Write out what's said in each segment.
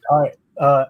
All right.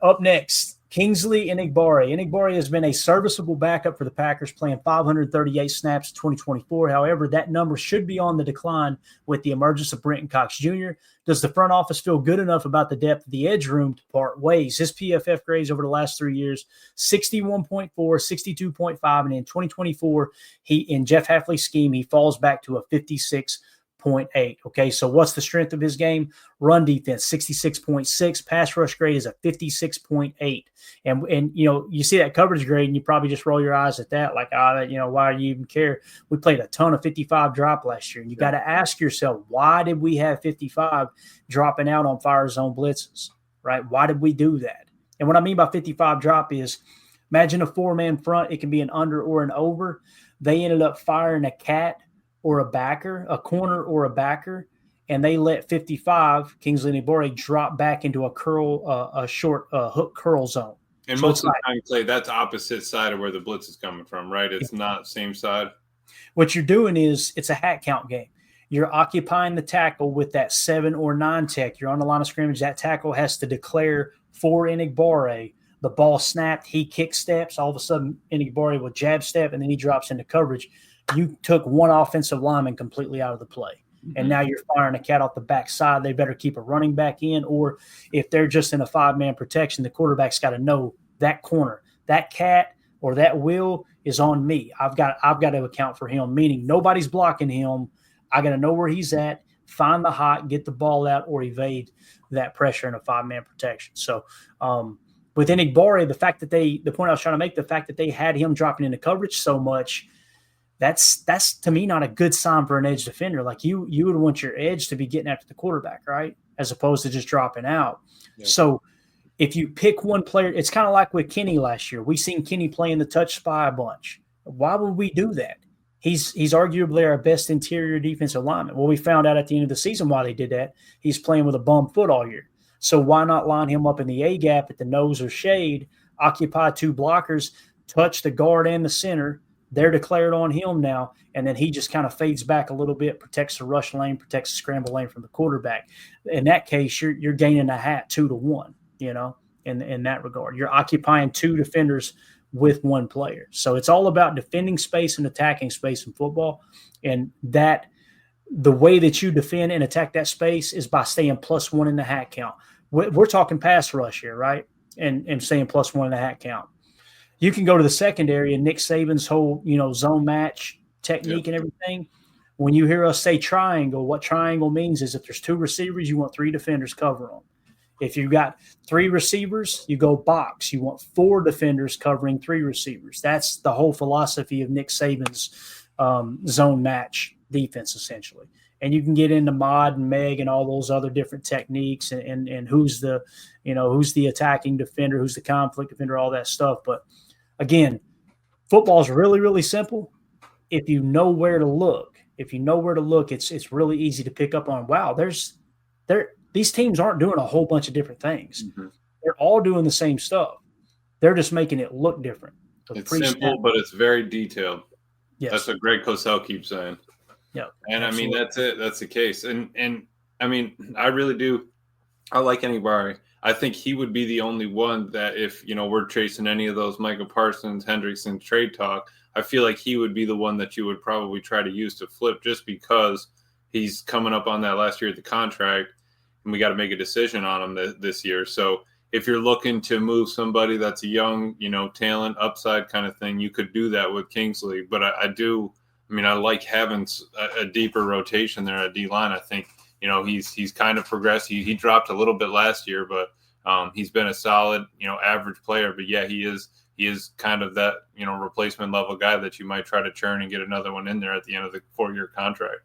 Up next, Kingsley Enagbare. Enagbare has been a serviceable backup for the Packers, playing 538 snaps in 2024. However, that number should be on the decline with the emergence of Brenton Cox Jr. Does the front office feel good enough about the depth of the edge room to part ways? His PFF grades over the last 3 years, 61.4, 62.5, and in 2024, in Jeff Hafley's scheme, he falls back to a 56.8. Okay, so what's the strength of his game? Run defense, 66.6. Pass rush grade is a 56.8. And you see that coverage grade and you probably just roll your eyes at that, like, why do you even care? We played a ton of 55 drop last year. And you got to ask yourself, why did we have 55 dropping out on fire zone blitzes, right? Why did we do that? And what I mean by 55 drop is, imagine a 4-man front. It can be an under or an over. They ended up firing a cat or a backer, a corner or a backer, and they let 55, Kingsley Enagbare, drop back into a short hook curl zone. And so most of the time, Clay, that's opposite side of where the blitz is coming from, right? It's not same side. What you're doing is it's a hat count game. You're occupying the tackle with that 7 or 9 tech. You're on the line of scrimmage. That tackle has to declare for Enagbare. The ball snapped. He kick steps. All of a sudden, Enagbare will jab step, and then he drops into coverage. You took one offensive lineman completely out of the play. And now you're firing a cat off the backside. They better keep a running back in, or if they're just in a 5-man protection, the quarterback's got to know that corner, that cat or that will is on me. I've got to account for him, meaning nobody's blocking him. I got to know where he's at, find the hot, get the ball out, or evade that pressure in a 5-man protection. So with Enagbare, the point I was trying to make, the fact that they had him dropping into coverage so much, that's to me not a good sign for an edge defender. Like you would want your edge to be getting after the quarterback, right? As opposed to just dropping out. Yeah. So if you pick one player, it's kind of like with Kenny last year. We seen Kenny playing the touch spy a bunch. Why would we do that? He's arguably our best interior defensive lineman. Well, we found out at the end of the season why they did that. He's playing with a bum foot all year. So why not line him up in the A gap at the nose or shade, occupy 2 blockers, touch the guard and the center. They're declared on him now, and then he just kind of fades back a little bit, protects the rush lane, protects the scramble lane from the quarterback. In that case, you're gaining a hat 2-1, in that regard. You're occupying 2 defenders with 1 player. So it's all about defending space and attacking space in football, and that the way that you defend and attack that space is by staying +1 in the hat count. We're talking pass rush here, right? And staying +1 in the hat count. You can go to the secondary and Nick Saban's whole, zone match technique and everything. When you hear us say triangle, what triangle means is if there's 2 receivers, you want 3 defenders cover them. If you've got 3 receivers, you go box. You want 4 defenders covering 3 receivers. That's the whole philosophy of Nick Saban's zone match defense, essentially. And you can get into mod and meg and all those other different techniques and who's the attacking defender, who's the conflict defender, all that stuff. But again, football is really, really simple. If you know where to look, it's really easy to pick up on, wow, these teams aren't doing a whole bunch of different things. Mm-hmm. They're all doing the same stuff. They're just making it look different. It's simple, but it's very detailed. Yes. That's what Greg Cosell keeps saying. Yeah. And absolutely. I mean, that's it. That's the case. And I mean, I really do. I like Enagbare. I think he would be the only one that if, we're chasing any of those Micah Parsons, Hendrickson trade talk, I feel like he would be the one that you would probably try to use to flip just because he's coming up on that last year of the contract and we got to make a decision on him this year. So if you're looking to move somebody that's a young, talent upside kind of thing, you could do that with Kingsley. But I like having a deeper rotation there at D-line. I think, he's kind of progressed. He dropped a little bit last year, but he's been a solid, average player. But yeah, he is kind of that, replacement level guy that you might try to churn and get another one in there at the end of the 4-year contract.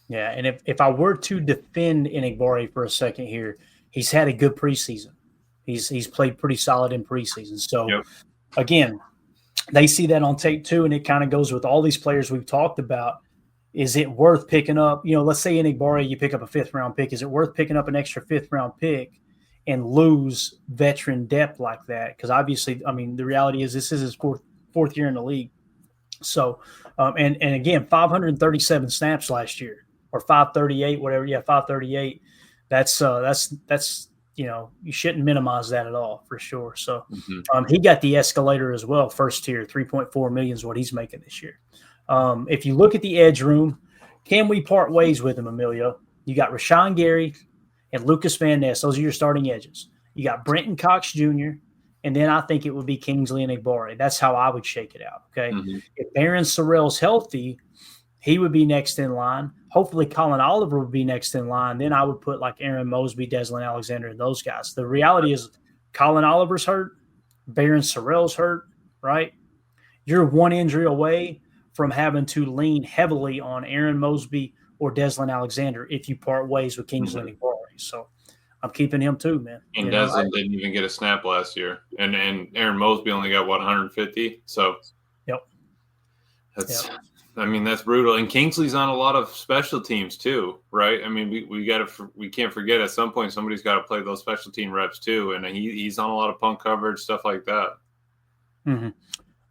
Yeah, and if I were to defend Enagbare for a second here, he's had a good preseason. He's played pretty solid in preseason. So, Again, they see that on tape too, and it kind of goes with all these players we've talked about. Is it worth picking up, let's say Enagbare, you pick up a 5th-round pick. Is it worth picking up an extra 5th-round pick and lose veteran depth like that? Because obviously, the reality is this is his fourth year in the league. So, and again, 537 snaps last year, or 538, whatever. Yeah, 538. That's you shouldn't minimize that at all for sure. So Mm-hmm. he got the escalator as well. First tier, $3.4 million is what he's making this year. If you look at the edge room, can we part ways with him, Emilio? You got Rashawn Gary and Lucas Van Ness. Those are your starting edges. You got Brenton Cox Jr., and then I think it would be Kingsley Enagbare. That's how I would shake it out, okay? Mm-hmm. If Barron Sorrell's healthy, he would be next in line. Hopefully Colin Oliver would be next in line. Then I would put like Aaron Mosby, Deslin Alexander, and those guys. The reality is Colin Oliver's hurt. Barron Sorrell's hurt, right? You're one injury away from having to lean heavily on Aaron Mosby or Deslin Alexander if you part ways with Kingsley Enagbare. So I'm keeping him too, man. And Deslin didn't even get a snap last year. And Aaron Mosby only got, 150? So that's brutal. And Kingsley's on a lot of special teams too, right? I mean, we can't forget at some point somebody's got to play those special team reps too. And he's on a lot of punt coverage, stuff like that. Mm-hmm.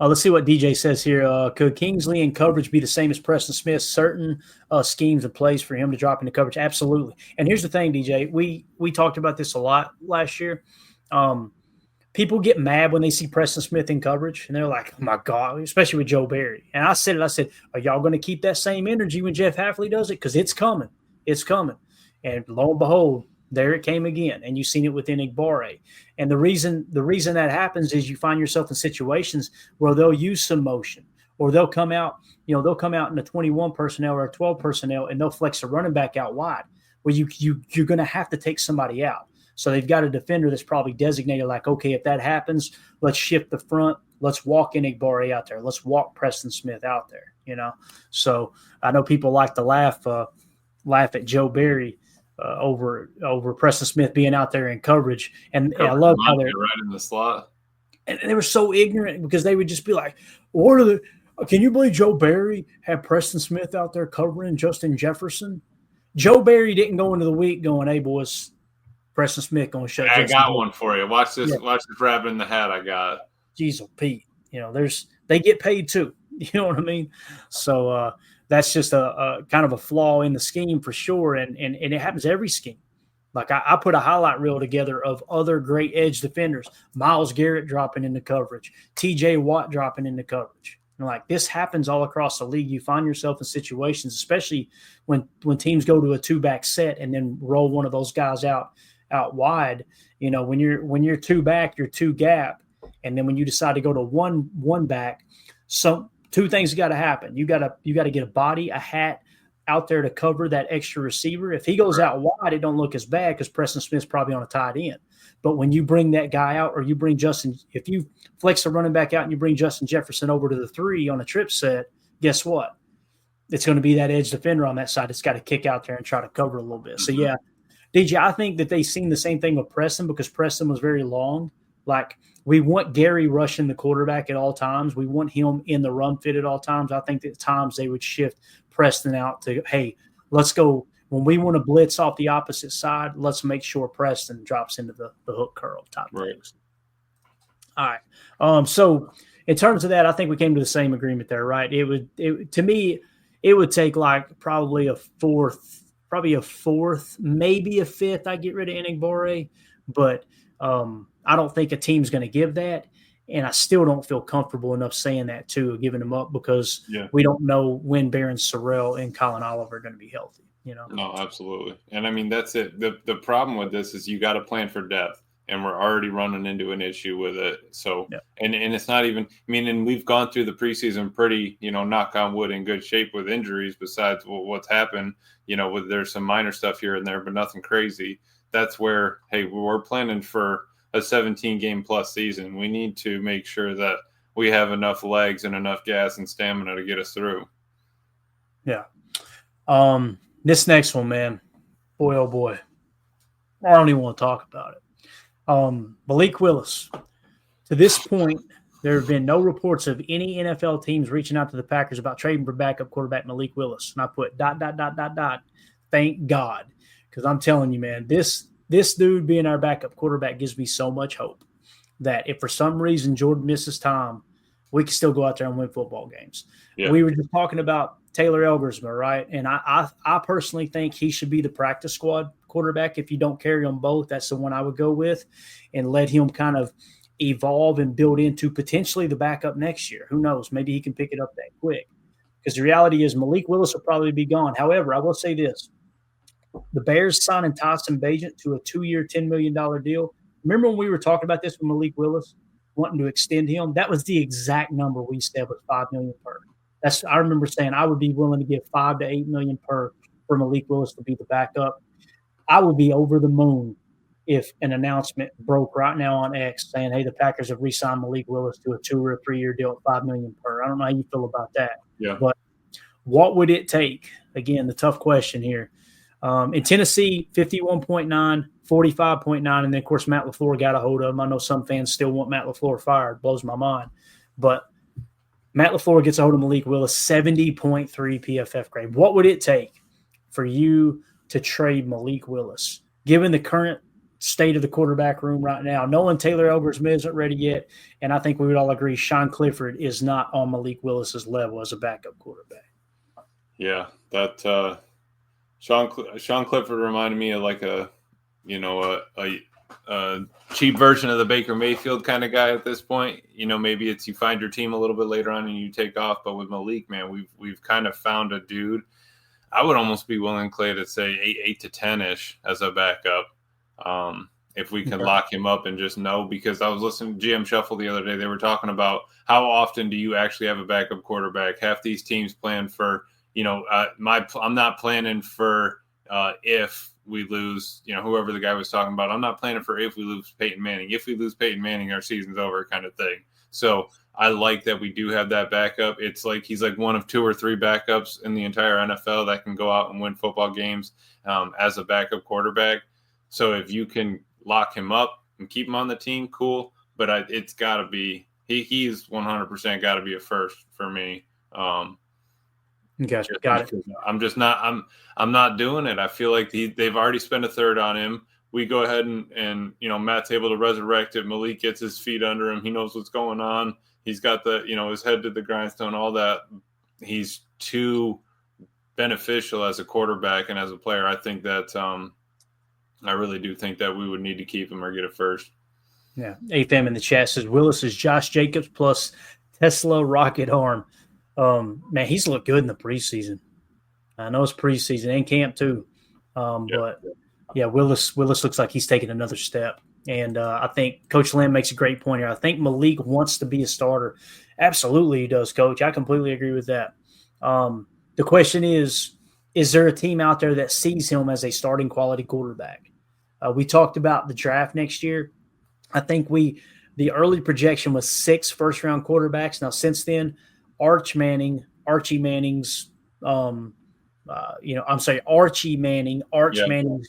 Let's see what DJ says here. Could Kingsley in coverage be the same as Preston Smith? Certain schemes and plays for him to drop into coverage? Absolutely. And here's the thing, DJ. We talked about this a lot last year. People get mad when they see Preston Smith in coverage, and they're like, oh, my God, especially with Joe Barry. And I said, are y'all going to keep that same energy when Jeff Hafley does it? Because it's coming. It's coming. And lo and behold, there it came again, and you've seen it with Enagbare. And the reason that happens is you find yourself in situations where they'll use some motion, or they'll come out in a 21 personnel or a 12 personnel, and they'll flex a running back out wide. Well, you're going to have to take somebody out. So they've got a defender that's probably designated like, okay, if that happens, let's shift the front. Let's walk Enagbare out there. Let's walk Preston Smith out there. So I know people like to laugh at Joe Barry. Over Preston Smith being out there in coverage. And I love how they're right in the slot. And they were so ignorant because they would just be like, can you believe Joe Barry had Preston Smith out there covering Justin Jefferson? Joe Barry didn't go into the week going, hey, boys, Preston Smith going to shut I Justin got one for you. Watch this. Yeah. Watch this rabbit in the hat I got. Jeez, Pete. They get paid too. You know what I mean? So, that's just a kind of a flaw in the scheme for sure, and it happens every scheme. Like I put a highlight reel together of other great edge defenders, Myles Garrett dropping into coverage, T.J. Watt dropping into coverage. And like this happens all across the league. You find yourself in situations, especially when teams go to a two-back set and then roll one of those guys out wide. When you're two back, you're two gap, and then when you decide to go to one back, two things got to happen. You got to get a body, a hat out there to cover that extra receiver. If he goes out wide, it don't look as bad because Preston Smith's probably on a tight end. But when you bring that guy out, or you bring if you flex a running back out and you bring Justin Jefferson over to the 3 on a trip set, guess what? It's going to be that edge defender on that side. It's got to kick out there and try to cover a little bit. So yeah, DJ, I think that they've seen the same thing with Preston because Preston was very long. Like we want Gary rushing the quarterback at all times. We want him in the run fit at all times. I think that at times they would shift Preston out to, hey, let's go. When we want to blitz off the opposite side, let's make sure Preston drops into the hook curl type things. All right. So in terms of that, I think we came to the same agreement there, right? To me, it would take like probably a fourth, maybe a fifth. I get rid of Enagbare, but I don't think a team's going to give that. And I still don't feel comfortable enough saying that too, giving them up because we don't know when Barron Sorrell and Colin Oliver are going to be healthy. No, absolutely. And I mean, that's it. The problem with this is you got to plan for depth, and we're already running into an issue with it. So, and it's not even, and we've gone through the preseason pretty, knock on wood, in good shape with injuries besides what's happened, there's some minor stuff here and there, but nothing crazy. That's where, hey, we're planning for a 17-game plus season. We need to make sure that we have enough legs and enough gas and stamina to get us through. Yeah. This next one, man, boy, oh boy, I don't even want to talk about it. Malik Willis. To this point, there have been no reports of any NFL teams reaching out to the Packers about trading for backup quarterback Malik Willis. And I put ... Thank God. Because I'm telling you, man, this dude being our backup quarterback gives me so much hope that if for some reason Jordan misses time, we can still go out there and win football games. Yeah. We were just talking about Taylor Elgersma, right? And I personally think he should be the practice squad quarterback. If you don't carry them both, that's the one I would go with, and let him kind of evolve and build into potentially the backup next year. Who knows? Maybe he can pick it up that quick. Because the reality is Malik Willis will probably be gone. However, I will say this. The Bears signing Tyson Bagent to a 2-year, $10 million deal. Remember when we were talking about this with Malik Willis, wanting to extend him? That was the exact number we said was $5 million per. I remember saying I would be willing to give $5 to $8 million per for Malik Willis to be the backup. I would be over the moon if an announcement broke right now on X saying, hey, the Packers have re-signed Malik Willis to a 2 or 3 year deal at $5 million per. I don't know how you feel about that. Yeah. But what would it take? Again, the tough question here. In Tennessee, 51.9, 45.9, and then, of course, Matt LaFleur got a hold of him. I know some fans still want Matt LaFleur fired. Blows my mind. But Matt LaFleur gets a hold of Malik Willis, 70.3 PFF grade. What would it take for you to trade Malik Willis, given the current state of the quarterback room right now? Nolan Taylor Elgersma isn't ready yet, and I think we would all agree Sean Clifford is not on Malik Willis's level as a backup quarterback. Yeah, that Sean Clifford reminded me of like a cheap version of the Baker Mayfield kind of guy at this point. Maybe it's you find your team a little bit later on and you take off. But with Malik, man, we've kind of found a dude. I would almost be willing, Clay, to say 8 to 10-ish as a backup. If we can lock him up and just know, because I was listening to GM Shuffle the other day. They were talking about how often do you actually have a backup quarterback? Half these teams plan for, I'm not planning for if we lose, whoever the guy was talking about. I'm not planning for if we lose Peyton Manning. If we lose Peyton Manning, our season's over kind of thing. So I like that we do have that backup. It's like he's like one of 2 or 3 backups in the entire NFL that can go out and win football games as a backup quarterback. So if you can lock him up and keep him on the team, cool. But it's got to be he's 100% got to be a first for me. Gotcha. Got it. I'm just not. I'm not doing it. I feel like they've already spent a third on him. We go ahead and Matt's able to resurrect it. Malik gets his feet under him. He knows what's going on. He's got the his head to the grindstone. All that. He's too beneficial as a quarterback and as a player. I think that I really do think that we would need to keep him or get a first. Yeah. AFM in the chat says Willis is Josh Jacobs plus Tesla rocket arm. Man, he's looked good in the preseason. I know it's preseason and camp too. But yeah, Willis looks like he's taking another step. And I think Coach Lynn makes a great point here. I think Malik wants to be a starter. Absolutely he does, Coach. I completely agree with that. The question is there a team out there that sees him as a starting quality quarterback? We talked about the draft next year. I think the early projection was 6 first-round quarterbacks. Now, since then, Archie Manning, Manning's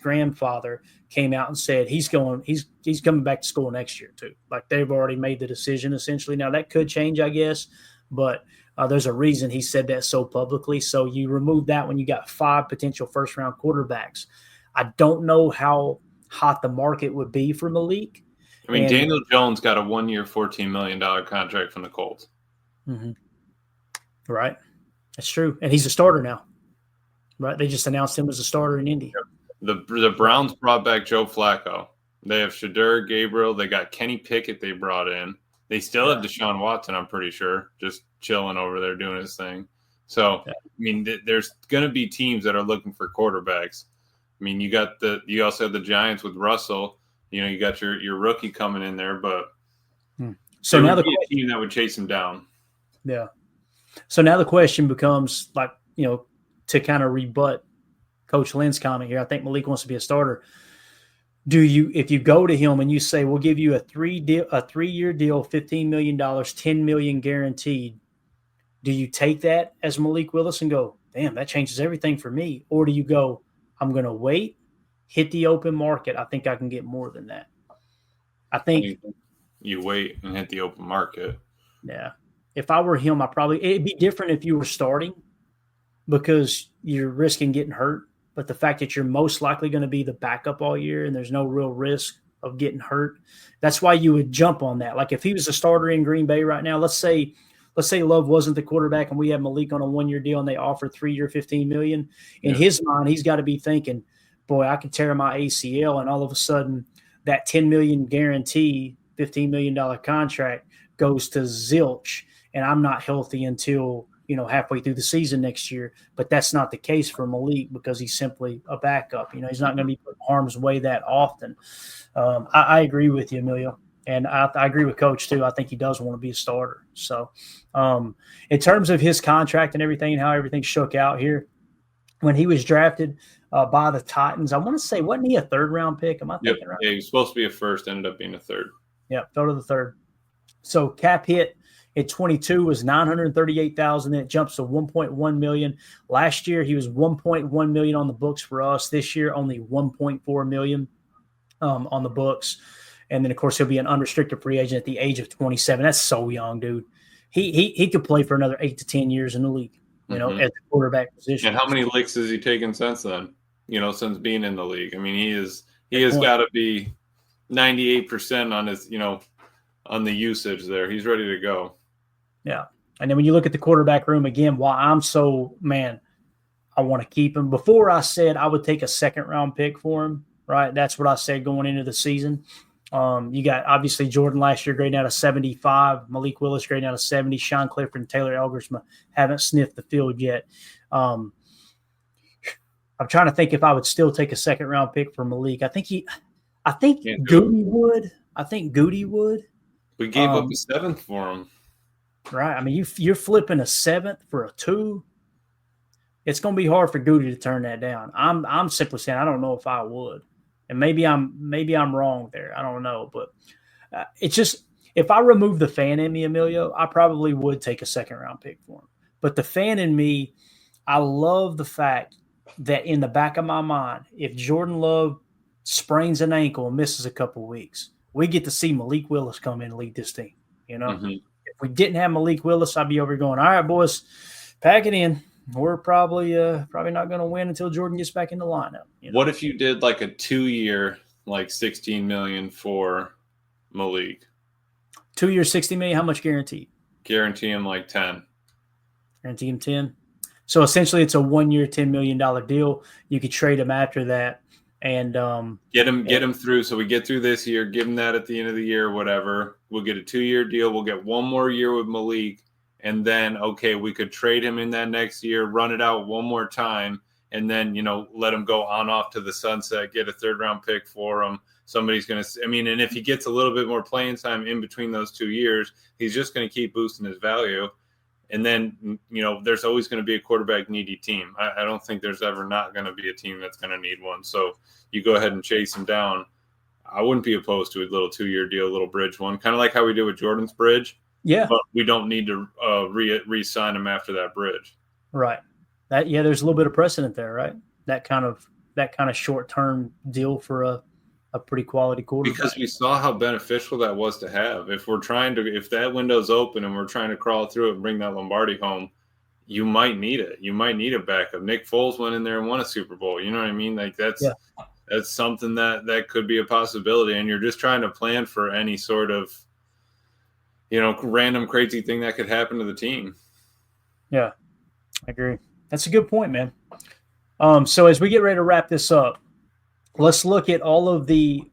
grandfather came out and said he's coming back to school next year too. Like they've already made the decision essentially. Now that could change, I guess, but there's a reason he said that so publicly. So you remove that when you got 5 potential first-round quarterbacks. I don't know how hot the market would be for Malik. I mean, Daniel Jones got a 1-year, $14 million contract from the Colts. Mm-hmm. Right. That's true. And he's a starter now. Right. They just announced him as a starter in Indy. The Browns brought back Joe Flacco. They have Shadur Gabriel. They got Kenny Pickett they brought in. They still have Deshaun Watson, I'm pretty sure, just chilling over there doing his thing. So, I mean, there's going to be teams that are looking for quarterbacks. I mean, you also have the Giants with Russell. You got your rookie coming in there, but so now a team that would chase him down. Yeah. So now the question becomes like, to kind of rebut Coach Lynn's comment here. I think Malik wants to be a starter. If you go to him and you say, we'll give you a 3-year deal, $15 million, $10 million guaranteed, do you take that as Malik Willis and go, damn, that changes everything for me? Or do you go, I'm going to wait, hit the open market. I think I can get more than that. I think you wait and hit the open market. Yeah. If I were him, it'd be different if you were starting because you're risking getting hurt. But the fact that you're most likely going to be the backup all year and there's no real risk of getting hurt, that's why you would jump on that. Like if he was a starter in Green Bay right now, let's say let's say Love wasn't the quarterback and we have Malik on a 1-year deal and they offer 3-year, $15 million. In his mind, he's got to be thinking, boy, I could tear my ACL, and all of a sudden that $10 million guarantee, $15 million contract goes to zilch, and I'm not healthy until halfway through the season next year. But that's not the case for Malik because he's simply a backup. He's not going to be put in harm's way that often. I agree with you, Emilio. And I agree with Coach, too. I think he does want to be a starter. So in terms of his contract and everything and how everything shook out here, when he was drafted by the Titans, I want to say, wasn't he a third-round pick? Am I thinking right? Yeah, he was supposed to be a first, ended up being a third. Yeah, fell to the third. So cap hit at 22 was $938,000. Then it jumps to $1.1 million. Last year, he was $1.1 million on the books for us. This year, only $1.4 million on the books. And then, of course, he'll be an unrestricted free agent at the age of 27. That's so young, dude. He could play for another 8 to 10 years in the league, at the quarterback position. And how many licks has he taken since then? Since being in the league. I mean, he has got to be 98% on his, on the usage there. He's ready to go. Yeah. And then when you look at the quarterback room again, why I'm so, I want to keep him. Before I said I would take a second-round pick for him, right? That's what I said going into the season. You got, obviously, Jordan last year grading out of 75, Malik Willis grading out of 70, Sean Clifford and Taylor Elgersma haven't sniffed the field yet. I'm trying to think if I would still take a second-round pick for Malik. I think Goody would. I think Goody would. We gave up a 7th for him. Right. I mean, you're flipping a 7th for a 2. It's going to be hard for Goody to turn that down. I'm simply saying I don't know if I would, and maybe I'm wrong there. I don't know, but it's just if I remove the fan in me, Emilio, I probably would take a second-round pick for him. But the fan in me, I love the fact that in the back of my mind, if Jordan Love sprains an ankle and misses a couple weeks, we get to see Malik Willis come in and lead this team. If we didn't have Malik Willis, I'd be over here going, all right, boys, pack it in. We're probably not going to win until Jordan gets back in the lineup. What if you did like a 2-year, like $16 million for Malik? 2 years, $60 million. How much guaranteed? Guarantee him like 10. Guarantee him 10. So essentially, it's a 1-year, $10 million deal. You could trade him after that. And get him through. So we get through this year, give him that at the end of the year, or whatever. We'll get a 2-year deal. We'll get 1 more year with Malik. And then, we could trade him in that next year, run it out one more time, and then, let him go on off to the sunset, get a 3rd-round pick for him. Somebody's going to – and if he gets a little bit more playing time in between those 2 years, he's just going to keep boosting his value. And then, there's always going to be a quarterback-needy team. I don't think there's ever not going to be a team that's going to need one. So you go ahead and chase him down. I wouldn't be opposed to a little 2-year deal, a little bridge one, kind of like how we did with Jordan's bridge. Yeah. But we don't need to re-sign him after that bridge. Right. There's a little bit of precedent there, right? That kind of short-term deal for a pretty quality quarterback. Because we saw how beneficial that was to have. If that window's open and we're trying to crawl through it and bring that Lombardi home, you might need it. You might need a backup. Nick Foles went in there and won a Super Bowl. You know what I mean? Like that's something that could be a possibility. And you're just trying to plan for any sort of, random crazy thing that could happen to the team. Yeah, I agree. That's a good point, man. So as we get ready to wrap this up, let's look at all of the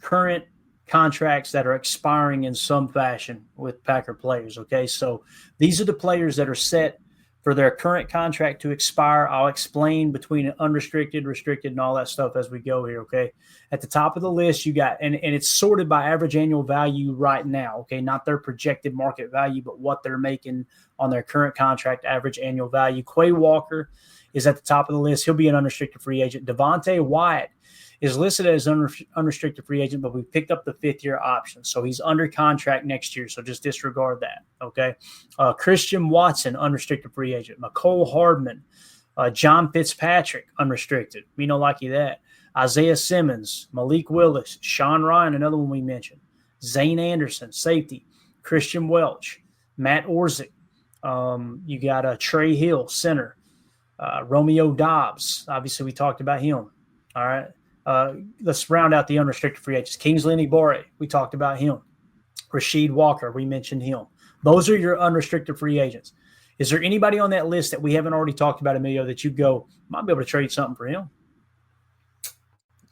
current contracts that are expiring in some fashion with Packer players, okay? So these are the players that are set for their current contract to expire. I'll explain between unrestricted, restricted, and all that stuff as we go here, okay? At the top of the list, you got, and it's sorted by average annual value right now, okay? Not their projected market value, but what they're making on their current contract average annual value. Quay Walker is at the top of the list. He'll be an unrestricted free agent. Devontae Wyatt is listed as unrestricted free agent, but we picked up the 5th-year option. So he's under contract next year, so just disregard that, okay? Christian Watson, unrestricted free agent. Mecole Hardman, John Fitzpatrick, unrestricted. We know like that. Isaiah Simmons, Malik Willis, Sean Ryan, another one we mentioned. Zane Anderson, safety. Christian Welch, Matt Orzik. You got Trey Hill, center. Romeo Dobbs, obviously we talked about him. All right. Let's round out the unrestricted free agents. Kingsley Enagbare, we talked about him. Rasheed Walker, we mentioned him. Those are your unrestricted free agents. Is there anybody on that list that we haven't already talked about, Emilio, that you go, might be able to trade something for him?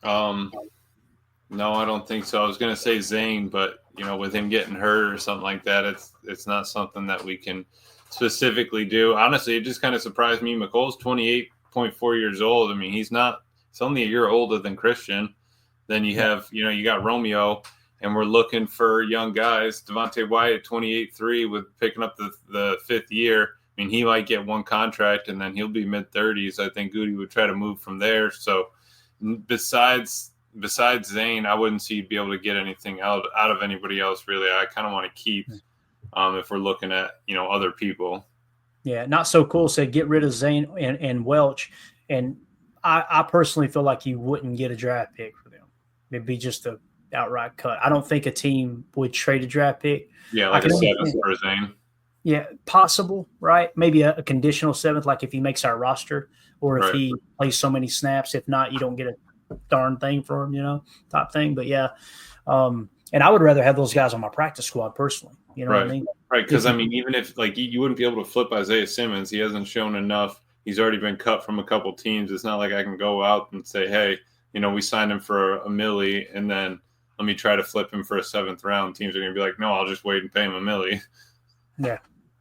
No, I don't think so. I was going to say Zane, but with him getting hurt or something like that, it's not something that we can specifically do. Honestly, it just kind of surprised me. McColl's 28.4 years old. I mean, he's only a year older than Christian. Then you have, you got Romeo, and we're looking for young guys. Devontae Wyatt at 28.3 with picking up the fifth year. I mean, he might get one contract and then he'll be mid-30s. I think Goody would try to move from there. So besides Zane, I wouldn't see you be able to get anything out of anybody else, really. I kind of want to keep if we're looking at, other people. Yeah, Not So Cool said get rid of Zane and Welch. And I personally feel like you wouldn't get a draft pick for them. It'd be just a outright cut. I don't think a team would trade a draft pick. Yeah, like a seventh for Zane. Yeah, possible, right? Maybe a conditional seventh, like if he makes our roster or if he plays so many snaps. If not, you don't get a darn thing for him, type thing. But yeah, and I would rather have those guys on my practice squad personally. You know what I mean? Right, because even if you wouldn't be able to flip Isaiah Simmons, he hasn't shown enough. He's already been cut from a couple teams. It's not like I can go out and say, hey, we signed him for a milli, and then let me try to flip him for a seventh round. Teams are going to be like, no, I'll just wait and pay him a milli. Yeah.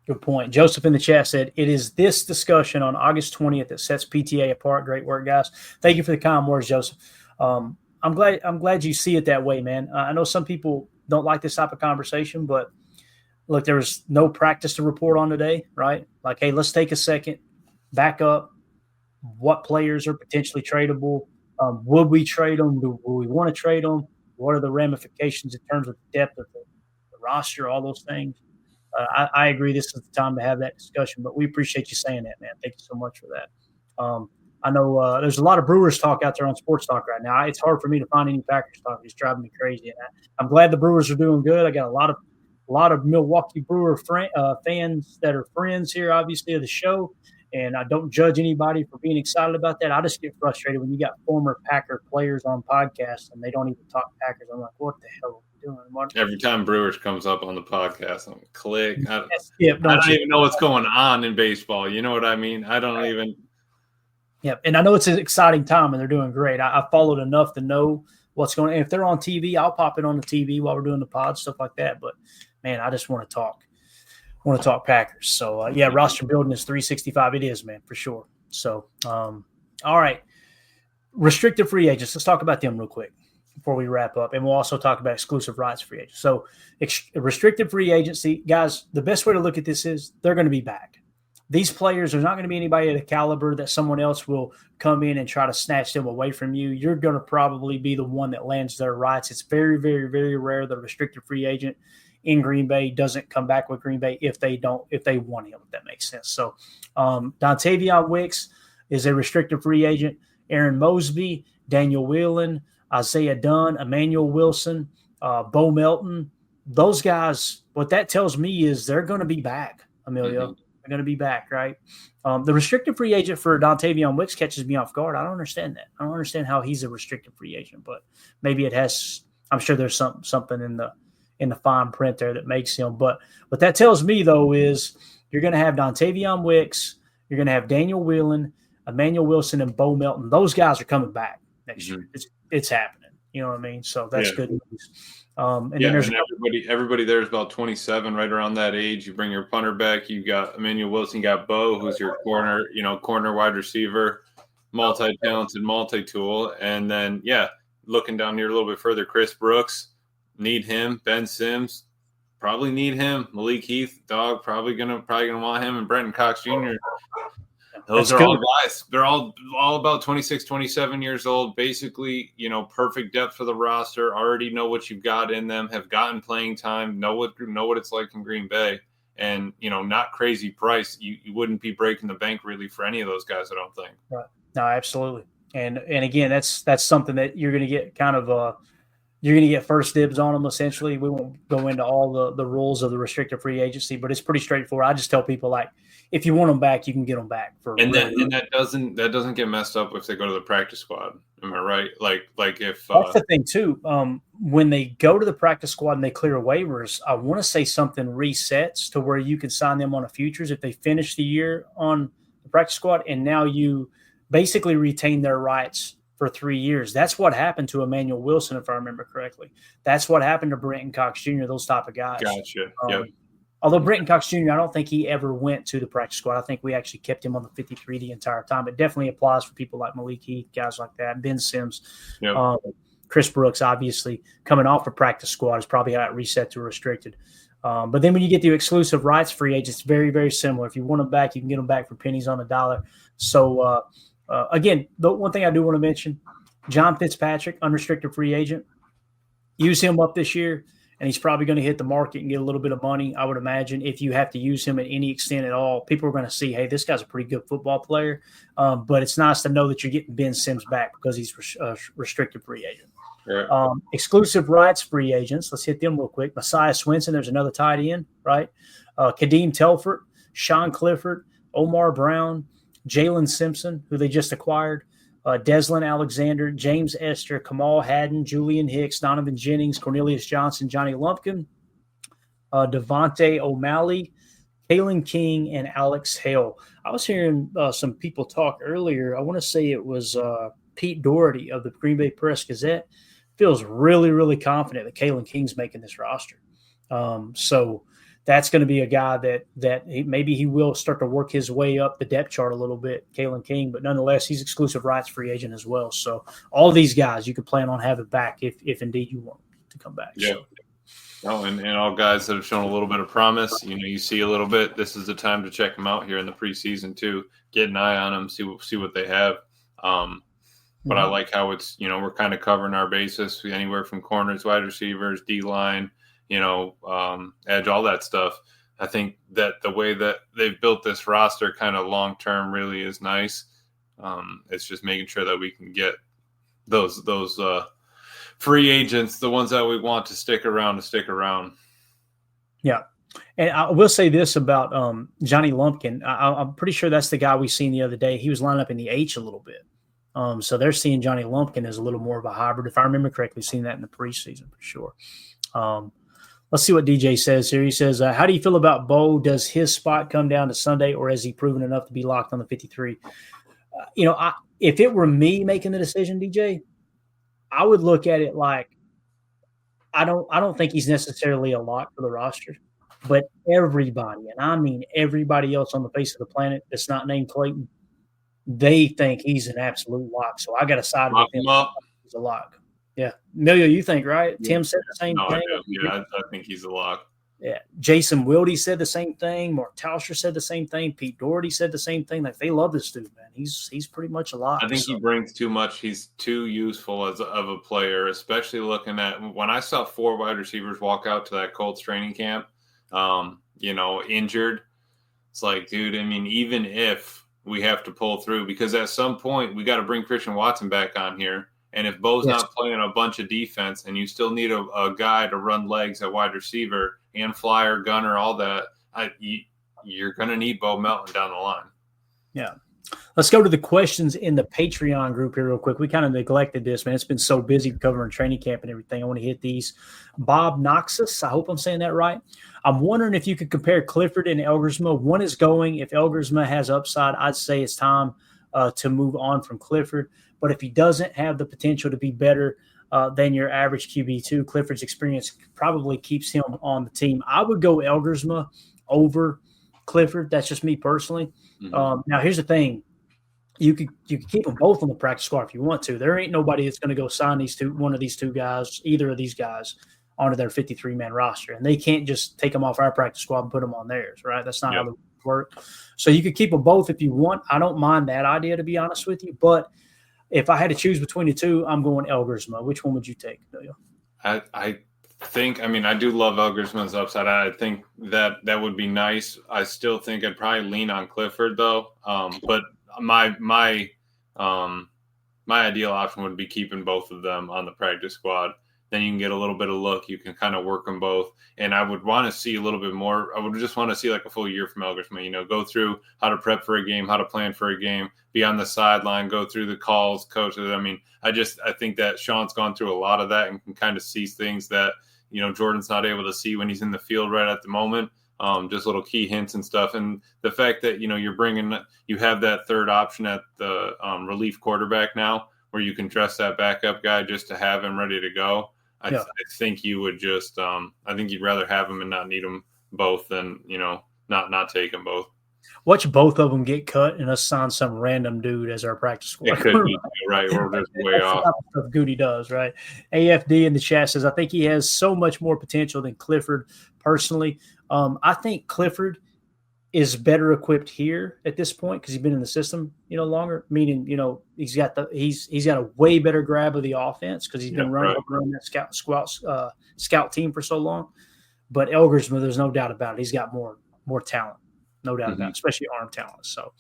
Good point. Joseph in the chat said, it is this discussion on August 20th that sets PTA apart. Great work, guys. Thank you for the kind words, Joseph. I'm glad you see it that way, man. I know some people don't like this type of conversation, but look, there was no practice to report on today, right? Like, hey, let's take a second, back up. What players are potentially tradable? Would we trade them? Do we want to trade them? What are the ramifications in terms of the depth of the roster, all those things? I agree this is the time to have that discussion, but we appreciate you saying that, man. Thank you so much for that. I know there's a lot of Brewers talk out there on Sports Talk right now. It's hard for me to find any Packers talk. It's driving me crazy. And I'm glad the Brewers are doing good. I got a lot of Milwaukee Brewer fans that are friends here, obviously, of the show. And I don't judge anybody for being excited about that. I just get frustrated when you got former Packer players on podcasts and they don't even talk Packers. I'm like, what the hell are we doing? Every time Brewers comes up on the podcast, I'm click. I don't even know what's going on in baseball. You know what I mean? I don't even. Yeah, and I know it's an exciting time and they're doing great. I followed enough to know what's going on. If they're on TV, I'll pop it on the TV while we're doing the pod, stuff like that. But, man, I just want to talk. Packers. So, roster building is 365. It is, man, for sure. So, all right. Restricted free agents. Let's talk about them real quick before we wrap up. And we'll also talk about exclusive rights free agents. So, restricted free agency, guys, the best way to look at this is they're going to be back. These players, there's not going to be anybody at a caliber that someone else will come in and try to snatch them away from you. You're going to probably be the one that lands their rights. It's very, very, very rare that a restricted free agent in Green Bay doesn't come back with Green Bay if they want him, if that makes sense. So Dontavion Wicks is a restricted free agent. Aaron Mosby, Daniel Whelan, Isaiah Dunn, Emmanuel Wilson, Bo Melton. Those guys, what that tells me is they're going to be back, Emilio. Mm-hmm. They're going to be back, right? The restricted free agent for Dontavion Wicks catches me off guard. I don't understand that. I don't understand how he's a restricted free agent, but maybe it has – I'm sure there's something in the fine print there that makes him. But what that tells me, though, is you're going to have Dontavion Wicks, you're going to have Daniel Whelan, Emmanuel Wilson, and Bo Melton. Those guys are coming back next year. It's happening. You know what I mean? So that's good news. And then there's everybody there is about 27, right around that age. You bring your punter back. You got Emmanuel Wilson, you got Bo, who's your corner wide receiver, multi-talented, multi-tool. And then, looking down here a little bit further, Chris Brooks, need him. Ben Sims, probably need him. Malik Heath, dog, probably gonna want him. And Brenton Cox Jr. Those are all guys. They're all about 26, 27 years old. Basically, perfect depth for the roster. Already know what you've got in them. Have gotten playing time. Know what it's like in Green Bay. And not crazy price. You wouldn't be breaking the bank really for any of those guys. I don't think. Right. No, absolutely. And again, that's something that you're going to get kind of you're going to get first dibs on them, essentially. We won't go into all the rules of the restricted free agency, but it's pretty straightforward. I just tell people, if you want them back, you can get them back. That doesn't get messed up if they go to the practice squad. Am I right? Like if That's the thing too. When they go to the practice squad and they clear waivers, I want to say something resets to where you can sign them on a futures if they finish the year on the practice squad, and now you basically retain their rights for 3 years. That's what happened to Emmanuel Wilson, if I remember correctly. That's what happened to Brenton Cox Jr., those type of guys. Gotcha. Yep. Although Brenton Cox Jr., I don't think he ever went to the practice squad. I think we actually kept him on the 53 the entire time. It definitely applies for people like Malik Heath, guys like that, Ben Sims. Yep. Chris Brooks, obviously, coming off the practice squad is probably got reset to restricted. But then when you get the exclusive rights free agents, it's very, very similar. If you want them back, you can get them back for pennies on a dollar. So, again, the one thing I do want to mention, John Fitzpatrick, unrestricted free agent. Use him up this year, and he's probably going to hit the market and get a little bit of money, I would imagine. If you have to use him at any extent at all, people are going to see, hey, this guy's a pretty good football player. But it's nice to know that you're getting Ben Sims back because he's restricted free agent. Right. Exclusive rights free agents. Let's hit them real quick. Messiah Swinson, there's another tight end, right? Kadeem Telford, Sean Clifford, Omar Brown, Jalen Simpson, who they just acquired, Deslin Alexander, James Esther, Kamal Haddon, Julian Hicks, Donovan Jennings, Cornelius Johnson, Johnny Lumpkin, Devontae O'Malley, Kalen King, and Alex Hale. I was hearing some people talk earlier. I want to say it was Pete Doherty of the Green Bay Press-Gazette. Feels really, really confident that Kalen King's making this roster. So that's going to be a guy that maybe he will start to work his way up the depth chart a little bit, Kalen King, but nonetheless, he's exclusive rights free agent as well. So all these guys you could plan on having back if indeed you want to come back. Yeah. So. Oh, and all guys that have shown a little bit of promise, you see a little bit. This is the time to check them out here in the preseason too. Get an eye on them, see what they have. But I like how it's, we're kind of covering our bases anywhere from corners, wide receivers, D-line, edge, all that stuff. I think that the way that they've built this roster kind of long-term really is nice. It's just making sure that we can get those free agents, the ones that we want to stick around. Yeah. And I will say this about Johnny Lumpkin. I'm pretty sure that's the guy we seen the other day. He was lined up in the H a little bit. So they're seeing Johnny Lumpkin as a little more of a hybrid. If I remember correctly, seeing that in the preseason for sure. Let's see what DJ says here. He says, how do you feel about Bo? Does his spot come down to Sunday, or has he proven enough to be locked on the 53? If it were me making the decision, DJ, I would look at it like I don't think he's necessarily a lock for the roster, but everybody, and I mean everybody else on the face of the planet that's not named Clayton, they think he's an absolute lock. So I got to side with him. He's a lock. Yeah. Emilio, you think, right? Yeah. Tim said the same thing. I think he's a lock. Yeah. Jason Wilde said the same thing. Mark Tauscher said the same thing. Pete Doherty said the same thing. Like, they love this dude, man. He's pretty much a lock. I think he brings too much. He's too useful of a player, especially looking at when I saw 4 wide receivers walk out to that Colts training camp, injured. It's like, dude, I mean, even if we have to pull through, because at some point we got to bring Christian Watson back on here. And if Bo's not playing a bunch of defense and you still need a guy to run legs at wide receiver and flyer, gunner, all that, you're going to need Bo Melton down the line. Yeah. Let's go to the questions in the Patreon group here real quick. We kind of neglected this, man. It's been so busy covering training camp and everything. I want to hit these. Bob Noxus, I hope I'm saying that right. I'm wondering if you could compare Clifford and Elgersma. One is going. If Elgersma has upside, I'd say it's time to move on from Clifford. But if he doesn't have the potential to be better than your average QB2, Clifford's experience probably keeps him on the team. I would go Elgersma over Clifford. That's just me personally. Mm-hmm. Now, here's the thing. You could keep them both on the practice squad if you want to. There ain't nobody that's going to go sign one of these two guys, either of these guys, onto their 53-man roster. And they can't just take them off our practice squad and put them on theirs, right? That's not how they work. So you could keep them both if you want. I don't mind that idea, to be honest with you. But if I had to choose between the two, I'm going Elgersma. Which one would you take, Emilio? I think, I do love Elgersma's upside. I think that would be nice. I still think I'd probably lean on Clifford, though. But my ideal option would be keeping both of them on the practice squad. then you can get a little bit of look. You can kind of work them both. And I would want to see a little bit more. I would just want to see like a full year from Elgersman, go through how to prep for a game, how to plan for a game, be on the sideline, go through the calls, coaches. I mean, I think that Sean's gone through a lot of that and can kind of see things that, Jordan's not able to see when he's in the field right at the moment. Just little key hints and stuff. And the fact that, you have that third option at the relief quarterback now, where you can trust that backup guy just to have him ready to go. I think you would just, I think you'd rather have him and not need them both than, not take them both. Watch both of them get cut and us sign some random dude as our practice squad. It could be, right? We're just way off. Stuff Goody does, right? AFD in the chat says, I think he has so much more potential than Clifford personally. I think Clifford is better equipped here at this point because he's been in the system, longer. Meaning, he's got a way better grab of the offense because he's been running that scout team for so long. But Elgersman, there's no doubt about it. He's got more talent, no doubt about it, especially arm talent. So,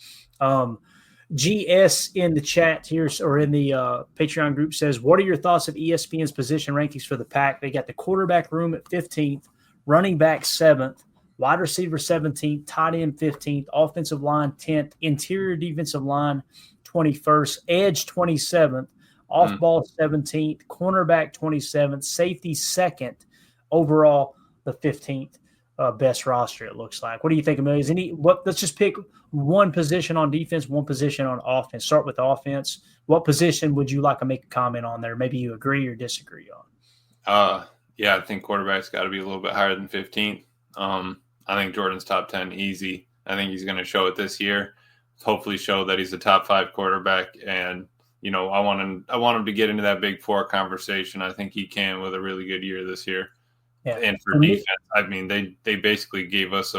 GS in the chat here or in the Patreon group says, "What are your thoughts of ESPN's position rankings for the pack? They got the quarterback room at 15th, running back 7th." Wide receiver 17th, tight end 15th, offensive line 10th, interior defensive line 21st, edge 27th, off ball 17th, cornerback 27th, safety 2nd, overall the 15th best roster. It looks like. What do you think, Amelia? Let's just pick one position on defense, one position on offense. Start with offense. What position would you like to make a comment on there? Maybe you agree or disagree on. Yeah, I think quarterback's got to be a little bit higher than 15th. I think Jordan's top 10 easy. I think he's going to show it this year. Hopefully show that he's a top 5 quarterback. And, I want him to get into that Big Four conversation. I think he can with a really good year this year. Yeah. And for defense, I mean, they basically gave us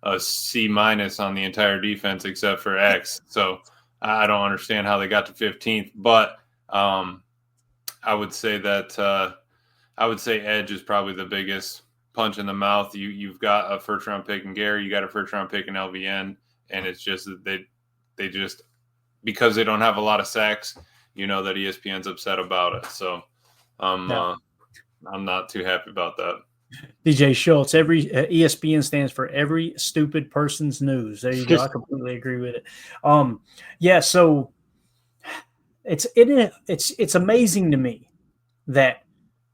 a C- on the entire defense except for X. So I don't understand how they got to 15th. But I would say that edge is probably the biggest punch in the mouth. You've got a first round pick in Gary, you got a first round pick in LVN, and it's just that they just, because they don't have a lot of sacks, that ESPN's upset about it. So I'm not too happy about that. DJ Schultz, every ESPN stands for every stupid person's news. There you go. I completely agree with it. So it's amazing to me that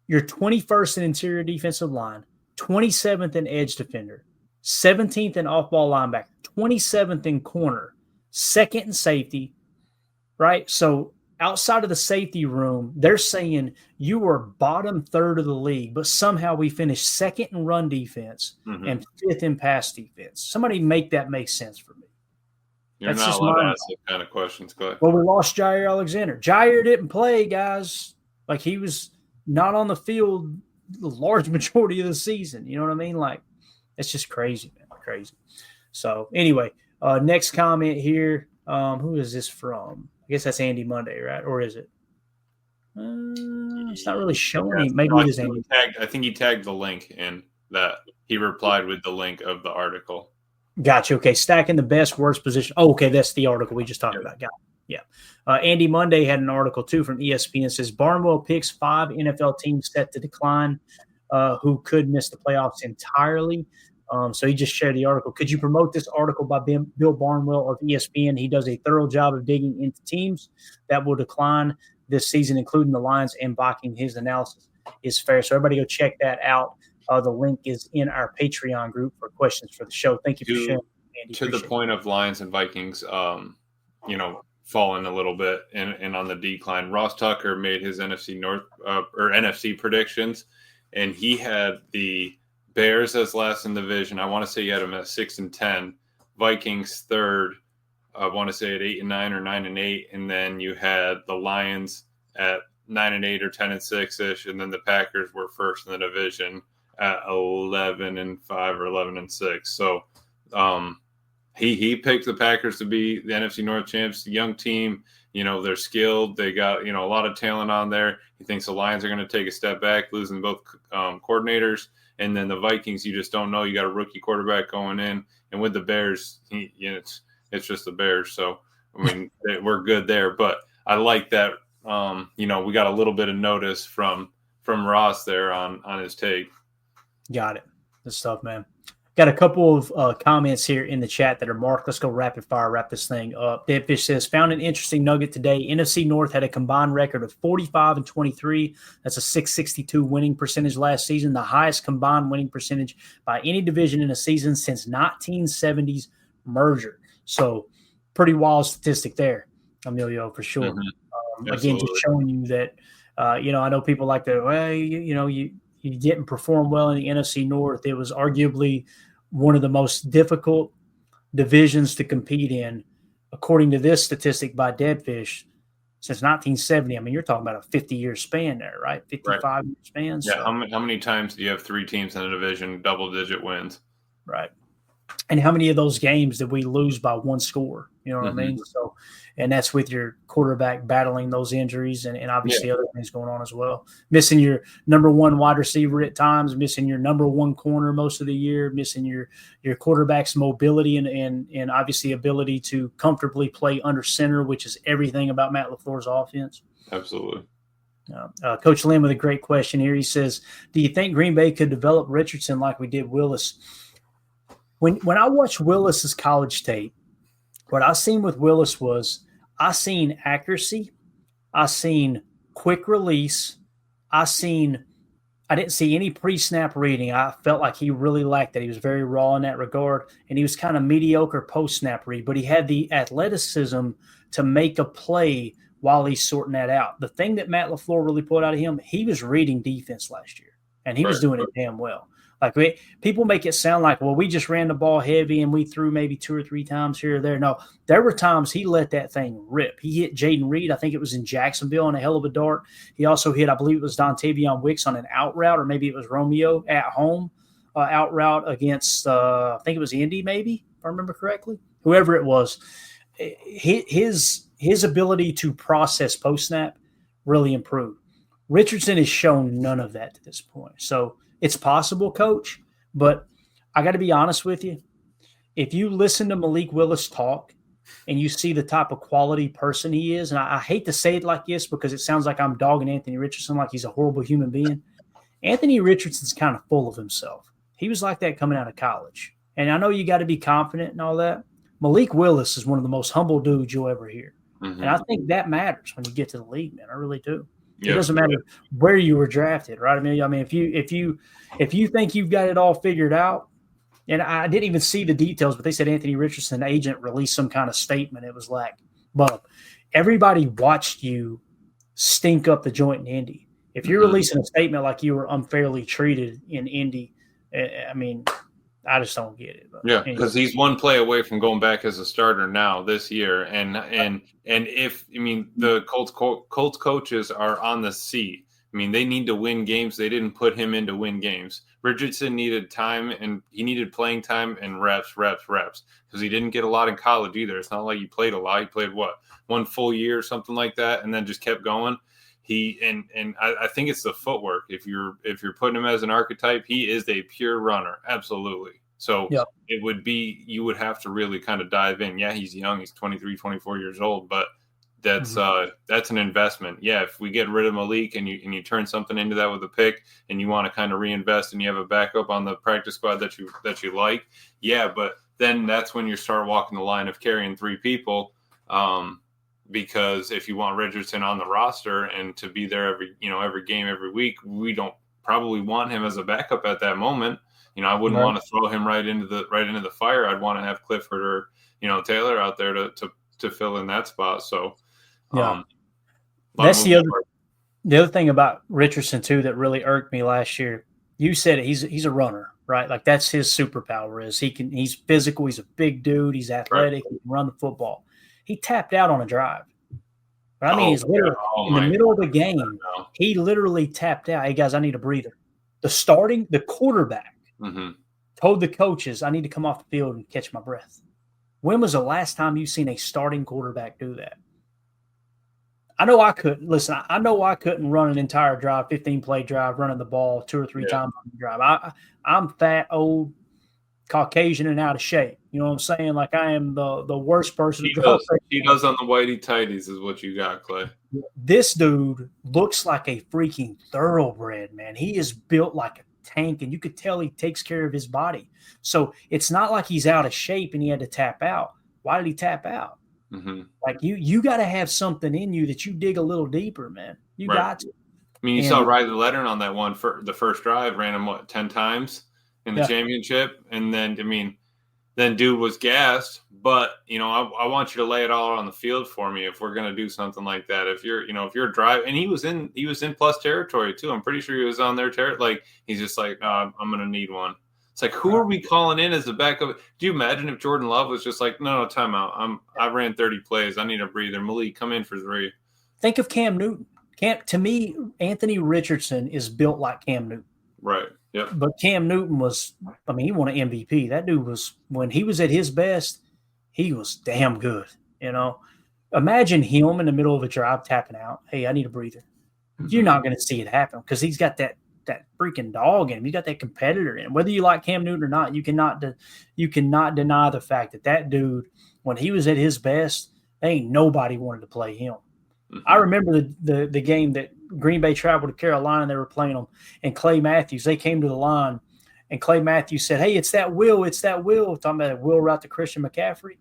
you're 21st in interior defensive line, 27th in edge defender, 17th in off-ball linebacker, 27th in corner, 2nd in safety, right? So outside of the safety room, they're saying you were bottom 3rd of the league, but somehow we finished 2nd in run defense and 5th in pass defense. Somebody make that make sense for me. You're That's not allowed to ask those kind of questions, Clay. Well, we lost Jair Alexander. Jair didn't play, guys. Like, he was not on the field the large majority of the season. You know what I mean? Like, it's just crazy, man. Crazy. So anyway, next comment here. Who is this from? I guess that's Andy Monday, right? Or is it? It's not really showing. Maybe it is Andy. I think he tagged the link in that. He replied with the link of the article. Gotcha. Okay. Stacking the best, worst position. Oh, okay. That's the article we just talked about. Got it. Yeah. Andy Monday had an article, too, from ESPN. It says, Barnwell picks 5 NFL teams set to decline who could miss the playoffs entirely. So he just shared the article. Could you promote this article by Bill Barnwell of ESPN? He does a thorough job of digging into teams that will decline this season, including the Lions and Vikings. His analysis is fair. So everybody go check that out. The link is in our Patreon group for questions for the show. Thank you for sharing, Andy. To the point of Lions and Vikings, fallen a little bit and on the decline. Ross Tucker made his NFC North or NFC predictions, and he had the Bears as last in the division. I want to say he had them at 6-10, Vikings 3rd. I want to say at 8-9 or 9-8, and then you had the Lions at 9-8 or 10-6 ish, and then the Packers were first in the division at 11-5 or 11-6. So he picked the Packers to be the NFC North champs. Young team, they're skilled. They got a lot of talent on there. He thinks the Lions are going to take a step back, losing both coordinators. And then the Vikings, you just don't know. You got a rookie quarterback going in, and with the Bears, it's just the Bears. So I mean, we're good there. But I like that. We got a little bit of notice from from Ross there on his take. Got it. Good stuff, man. Got a couple of comments here in the chat that are marked. Let's go rapid fire, wrap this thing up. Deadfish says, found an interesting nugget today. NFC North had a combined record of 45-23. That's a 662 winning percentage last season, the highest combined winning percentage by any division in a season since 1970's merger. So pretty wild statistic there, Emilio, for sure. Again, just showing you that, I know people like to, well, you didn't perform well in the NFC North. It was arguably one of the most difficult divisions to compete in, according to this statistic by Deadfish, since 1970. I mean, you're talking about a 50-year span there, right? 55-year span. Yeah, so. How many times do you have three teams in a division, double-digit wins? Right. And how many of those games did we lose by one score? You know what I mean? So, and that's with your quarterback battling those injuries and obviously other things going on as well. Missing your number one wide receiver at times, missing your number one corner most of the year, missing your quarterback's mobility and obviously ability to comfortably play under center, which is everything about Matt LaFleur's offense. Absolutely. Coach Lynn with a great question here. He says, do you think Green Bay could develop Richardson like we did Willis? When I watched Willis's college tape, what I seen with Willis was I seen accuracy, I seen quick release, I didn't see any pre-snap reading. I felt like he really lacked that. He was very raw in that regard, and he was kind of mediocre post-snap read, but he had the athleticism to make a play while he's sorting that out. The thing that Matt LaFleur really pulled out of him, he was reading defense last year, and he was doing it damn well. Like people make it sound like, well, we just ran the ball heavy and we threw maybe 2 or 3 times here or there. No, there were times he let that thing rip. He hit Jaden Reed. I think it was in Jacksonville on a hell of a dart. He also hit, I believe it was Dontavion Wicks on an out route, or maybe it was Romeo at home out route against, I think it was Indy maybe, if I remember correctly. Whoever it was, his ability to process post-snap really improved. Richardson has shown none of that to this point. So, it's possible, Coach, but I got to be honest with you. If you listen to Malik Willis talk and you see the type of quality person he is, and I hate to say it like this because it sounds like I'm dogging Anthony Richardson like he's a horrible human being. Anthony Richardson's kind of full of himself. He was like that coming out of college. And I know you got to be confident and all that. Malik Willis is one of the most humble dudes you'll ever hear. And I think that matters when you get to the league, man. I really do. It doesn't matter where you were drafted, right? I mean, if you think you've got it all figured out, and I didn't even see the details, but they said Anthony Richardson agent released some kind of statement. It was like, Bub, everybody watched you stink up the joint in Indy. If you're releasing a statement like you were unfairly treated in Indy, I mean, I just don't get it. But because he's one play away from going back as a starter now this year, and the Colts coaches are on the seat. I mean, they need to win games. They didn't put him in to win games. Richardson needed time, and he needed playing time and reps, because he didn't get a lot in college either. It's not like he played a lot. He played one full year or something like that, and then just kept going. I think it's the footwork. If you're putting him as an archetype, he is a pure runner. Absolutely. So It would be, you would have to really kind of dive in. Yeah, he's young. He's 23, 24 years old, but that's an investment. Yeah. If we get rid of Malik and you turn something into that with a pick and you want to kind of reinvest and you have a backup on the practice squad that you like. Yeah. But then that's when you start walking the line of carrying 3 people. Because if you want Richardson on the roster and to be there every game, every week, we don't probably want him as a backup at that moment. I wouldn't want to throw him right into the fire. I'd want to have Clifford or, Taylor out there to fill in that spot. So, that's the other thing about Richardson too, that really irked me last year. You said it, he's a runner, right? Like that's his superpower is he's physical. He's a big dude. He's athletic. He can run the football. He tapped out on a drive. But I mean, he's literally in the middle of the game. He literally tapped out. Hey, guys, I need a breather. The quarterback told the coaches, I need to come off the field and catch my breath. When was the last time you seen a starting quarterback do that? I know I couldn't. Listen, I know I couldn't run an entire drive, 15-play drive, running the ball 2 or 3 times on the drive. I'm fat, old. Caucasian and out of shape. You know what I'm saying? Like I am the worst person He to draw. does on the whitey tighties is what you got, Clay. This dude looks like a freaking thoroughbred, man. He is built like a tank, and you could tell he takes care of his body. So it's not like he's out of shape and he had to tap out. Why did he tap out? Mm-hmm. Like you got to have something in you that you dig a little deeper, man. You got to. I mean, you saw Riley Leonard on that one for the first drive, ran him 10 times in the championship, and then then dude was gassed. But I want you to lay it all on the field for me if we're gonna do something like that. If you're driving, and he was in plus territory too. I'm pretty sure he was on their territory. Like he's just like, no, I'm gonna need one. It's like, who are we calling in as the backup? Do you imagine if Jordan Love was just like, no, timeout. I ran 30 plays. I need a breather. Malik, come in for 3. Think of Cam Newton. To me, Anthony Richardson is built like Cam Newton. Right. Yep. But Cam Newton he won an MVP. That dude when he was at his best, he was damn good. Imagine him in the middle of a drive tapping out. Hey, I need a breather. Mm-hmm. You're not going to see it happen because he's got that freaking dog in him. You got that competitor in him. Whether you like Cam Newton or not, you cannot deny the fact that dude, when he was at his best, ain't nobody wanted to play him. Mm-hmm. I remember the game that Green Bay traveled to Carolina, and they were playing them, and Clay Matthews, they came to the line, and Clay Matthews said, hey, it's that Will, talking about Will route to Christian McCaffrey.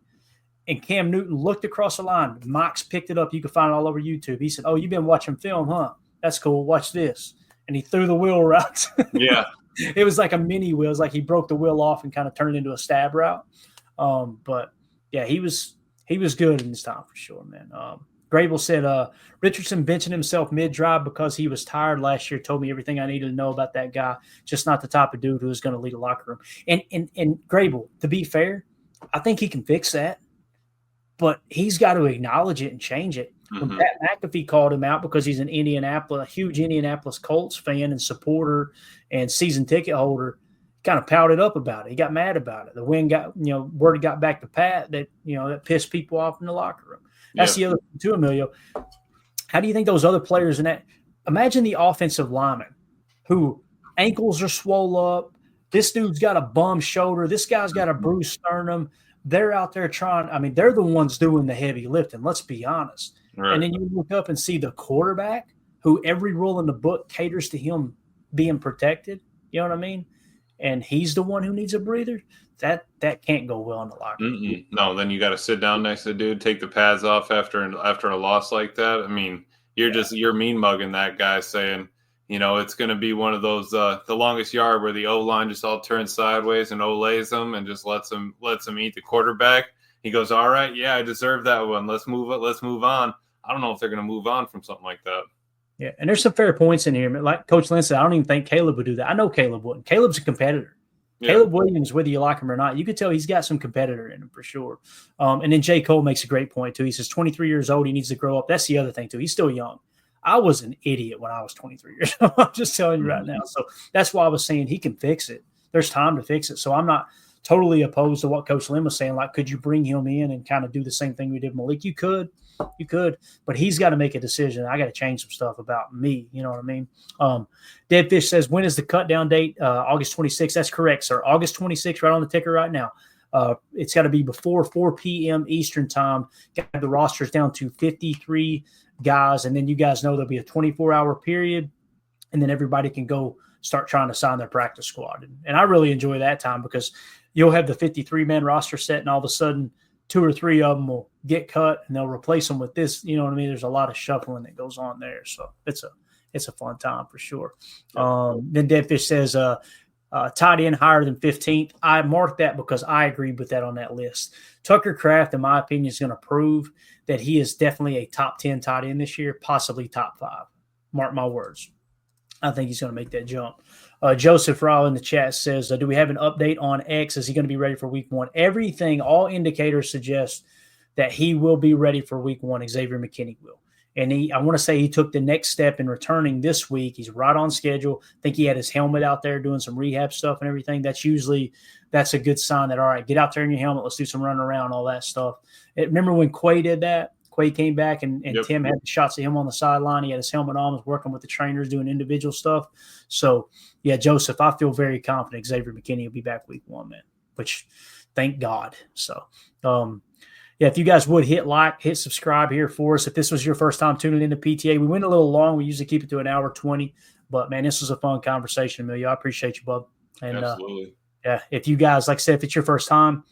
And Cam Newton looked across the line. Mox picked it up. You can find it all over YouTube. He said, oh, you've been watching film, huh? That's cool. Watch this. And he threw the wheel route. Yeah. It was like a mini wheel. It was like he broke the wheel off and kind of turned it into a stab route. But, yeah, he was good in his time for sure, man. Grable said Richardson benching himself mid-drive because he was tired last year told me everything I needed to know about that guy, just not the type of dude who was going to lead a locker room. And Grable, to be fair, I think he can fix that, but he's got to acknowledge it and change it. Mm-hmm. When Pat McAfee called him out because he's a huge Indianapolis Colts fan and supporter and season ticket holder, kind of pouted up about it. He got mad about it. The word got back to Pat that pissed people off in the locker room. That's the other thing too, Emilio. How do you think those other players in that – imagine the offensive lineman who ankles are swole up. This dude's got a bum shoulder. This guy's got a bruised sternum. They're out there they're the ones doing the heavy lifting, let's be honest. Right. And then you look up and see the quarterback who every rule in the book caters to him being protected. You know what I mean? And he's the one who needs a breather. That can't go well in the locker room. No, then you got to sit down next to the dude, take the pads off after a loss like that. I mean, you're mean mugging that guy, saying, it's going to be one of those the longest yard where the O line just all turns sideways and olays him and just lets him eat the quarterback. He goes, all right, yeah, I deserve that one. Let's move on. I don't know if they're going to move on from something like that. Yeah, and there's some fair points in here. Like Coach Lynn said, I don't even think Caleb would do that. I know Caleb wouldn't. Caleb's a competitor. Yeah. Caleb Williams, whether you like him or not, you could tell he's got some competitor in him for sure. And then J. Cole makes a great point, too. He says 23 years old, he needs to grow up. That's the other thing, too. He's still young. I was an idiot when I was 23 years old. I'm just telling you right now. So that's why I was saying he can fix it. There's time to fix it. So I'm not totally opposed to what Coach Lynn was saying. Like, could you bring him in and kind of do the same thing we did Malik? You could, but he's got to make a decision. I got to change some stuff about me. You know what I mean? Deadfish says, when is the cut down date? August 26th. That's correct, sir. August 26th, right on the ticker right now. It's got to be before 4 p.m. Eastern time. Got the rosters down to 53 guys, and then you guys know there'll be a 24-hour period, and then everybody can go start trying to sign their practice squad. And I really enjoy that time because you'll have the 53-man roster set, and all of a sudden 2 or 3 of them will get cut, and they'll replace them with this. You know what I mean? There's a lot of shuffling that goes on there, so it's a fun time for sure. Then Deadfish says tight end higher than 15th. I marked that because I agreed with that on that list. Tucker Kraft, in my opinion, is going to prove that he is definitely a top 10 tight end this year, possibly top 5. Mark my words. I think he's going to make that jump. Joseph Rao in the chat says, do we have an update on X? Is he going to be ready for week 1? Everything, all indicators suggest that he will be ready for week 1. Xavier McKinney will. And I want to say he took the next step in returning this week. He's right on schedule. I think he had his helmet out there doing some rehab stuff and everything. That's a good sign that, all right, get out there in your helmet. Let's do some running around, all that stuff. Remember when Quay did that? Quay came back and yep. Tim had the shots of him on the sideline. He had his helmet on, was working with the trainers, doing individual stuff. So, yeah, Joseph, I feel very confident Xavier McKinney will be back week 1, man. which thank God. So, yeah, if you guys would hit like, hit subscribe here for us. If this was your first time tuning into PTA, we went a little long. We usually keep it to an hour 20, but man, this was a fun conversation, Emilio. I appreciate you, bub. And absolutely. Yeah, if you guys, like I said, if it's your first time,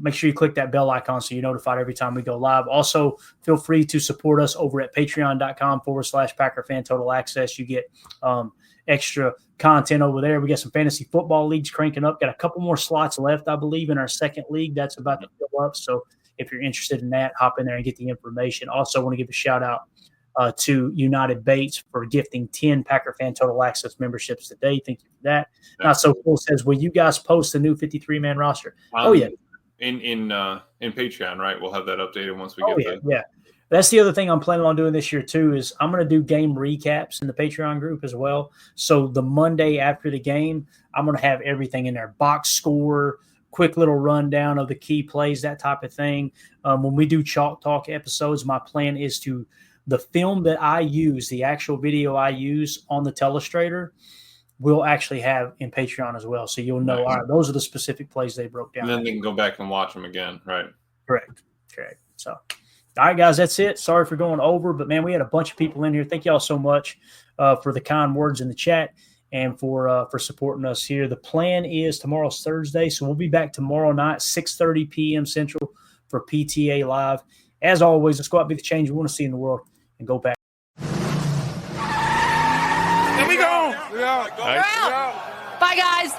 make sure you click that bell icon so you're notified every time we go live. Also, feel free to support us over at patreon.com/Packer Fan Total Access. You get extra content over there. We got some fantasy football leagues cranking up. Got a couple more slots left, I believe, in our second league. That's about to fill up. So if you're interested in that, hop in there and get the information. Also, want to give a shout out to United Baits for gifting 10 Packer Fan Total Access memberships today. Thank you for that. Not So Cool says, will you guys post the new 53-man roster? Oh, yeah. In Patreon, right? We'll have that updated once we get that. Yeah. That's the other thing I'm planning on doing this year, too, is I'm going to do game recaps in the Patreon group as well. So the Monday after the game, I'm going to have everything in there. Box score, quick little rundown of the key plays, that type of thing. When we do Chalk Talk episodes, my plan is to the film that I use, the actual video I use on the Telestrator, we'll actually have in Patreon as well. So you'll know, all right, those are the specific plays they broke down. And then they can go back and watch them again, right? Correct. So, all right, guys, that's it. Sorry for going over, but, man, we had a bunch of people in here. Thank y'all so much for the kind words in the chat and for supporting us here. The plan is tomorrow's Thursday, so we'll be back tomorrow night, 6:30 p.m. Central for PTA Live. As always, let's go out and be the change we want to see in the world and go back. Here we go. We're out. Bye, guys.